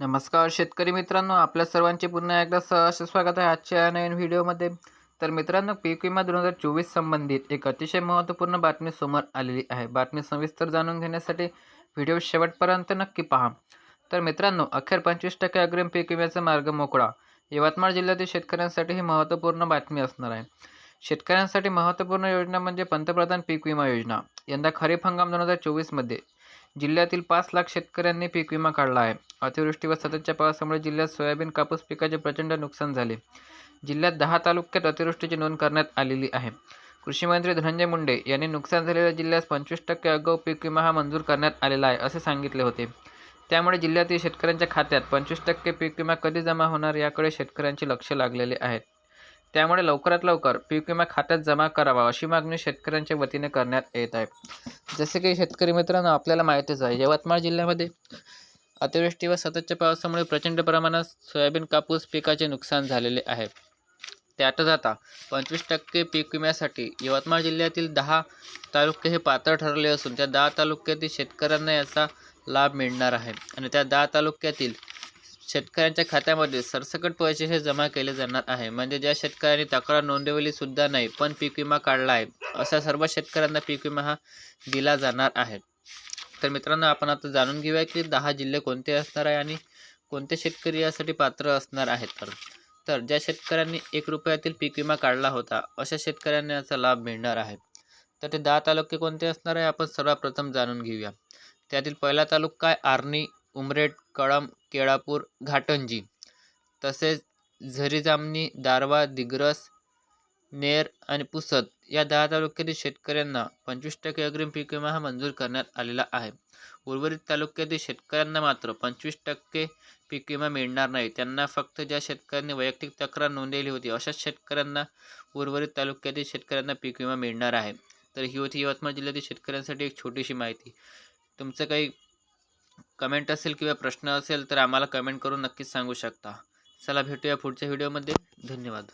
नमस्कार शेतकरी मित्रांनो, आपल्या सर्वांचे पुन्हा एकदा सहर्ष स्वागत आहे आजच्या नवीन व्हिडिओमध्ये. तर मित्रांनो, पीक विमा 2024 संबंधित एक अतिशय महत्त्वपूर्ण बातमी समोर आलेली आहे. बातमी सविस्तर जाणून घेण्यासाठी व्हिडिओ शेवटपर्यंत नक्की पहा. तर मित्रांनो, अखेर 25% अग्रिम पीक विम्याचा मार्ग मोकळा. यवतमाळ जिल्ह्यातील शेतकऱ्यांसाठी ही महत्त्वपूर्ण बातमी असणार आहे. शेतकऱ्यांसाठी महत्त्वपूर्ण योजना म्हणजे पंतप्रधान पीक विमा योजना. यंदा खरीप हंगाम 2024मध्ये जिल्ह्यातील 5 लाख शेतकऱ्यांनी पीक विमा काढला आहे. अतिवृष्टी व सततच्या पावसामुळे जिल्ह्यात सोयाबीन, कापूस पिकाचे प्रचंड नुकसान झाले. जिल्ह्यात 10 तालुक्यात अतिवृष्टीची नोंद करण्यात आलेली आहे. कृषी मंत्री धनंजय मुंडे यांनी नुकसान झालेल्या जिल्ह्यास 25% आगाऊ पीक विमा हा मंजूर करण्यात आलेला आहे असे सांगितले होते. त्यामुळे जिल्ह्यातील शेतकऱ्यांच्या खात्यात 25% पीक विमा कधी जमा होणार याकडे शेतकऱ्यांचे लक्ष लागलेले आहे. त्यामुळे लवकरात लवकर पीक विमा खात्यात जमा करावा अशी मागणी शेतकऱ्यांच्या वतीने करण्यात येत आहे. जसे की शेतकरी मित्रांनो, आपल्याला माहितीच आहे, यवतमाळ जिल्ह्यामध्ये अतिवृष्टी व सततच्या पावसामुळे प्रचंड प्रमाणात सोयाबीन, कापूस पिकाचे नुकसान झालेले आहे. त्यातच आता 25% पीक विम्यासाठी यवतमाळ जिल्ह्यातील 10 तालुके हे पात्र ठरले असून त्या 10 तालुक्यातील शेतकऱ्यांना याचा लाभ मिळणार आहे आणि त्या 10 तालुक्यातील शेतकऱ्यांच्या खात्यामध्ये सरसकट पैसे हे जमा केले जाणार आहे. म्हणजे ज्या शेतकऱ्यांनी तक्रार नोंदवली सुद्धा नाही पण पीक विमा काढला आहे, अशा सर्व शेतकऱ्यांना पीक विमा हा दिला जाणार आहे. तर मित्रांनो, आपण आता जाणून घेऊया की 10 जिल्हे कोणते असणार आहे आणि कोणते शेतकरी यासाठी पात्र असणार आहेत. तर ज्या शेतकऱ्यांनी 1 रुपयातील पीक विमा काढला होता अशा शेतकऱ्यांना याचा लाभ मिळणार आहे. तर ते 10 तालुके कोणते असणार आहे आपण सर्वप्रथम जाणून घेऊया. त्यातील पहिला तालुका आहे आर्णी, उमरेड, कळंब, केळापूर, घाटंजी. तसेच झरी जामणी, दारवा, दिग्रस, नेर आणि पुसद या 10 तालुक्यातील शेतकऱ्यांना 25% अग्रिम पीक विमा हा मंजूर करण्यात आलेला आहे. उर्वरित तालुक्यातील शेतकऱ्यांना मात्र 25% पीक विमा मिळणार नाही. त्यांना फक्त ज्या शेतकऱ्यांनी वैयक्तिक तक्रार नोंदवली होती अशाच शेतकऱ्यांना उर्वरित तालुक्यातील शेतकऱ्यांना पीक विमा मिळणार आहे. तर ही होती यवतमाळ जिल्ह्यातील शेतकऱ्यांसाठी एक छोटीशी माहिती. तुमचं काही कमेंट असेल किंवा प्रश्न असेल तर आम्हाला कमेंट करून नक्कीच सांगू शकता. चला भेटूया पुढच्या व्हिडिओमध्ये. धन्यवाद.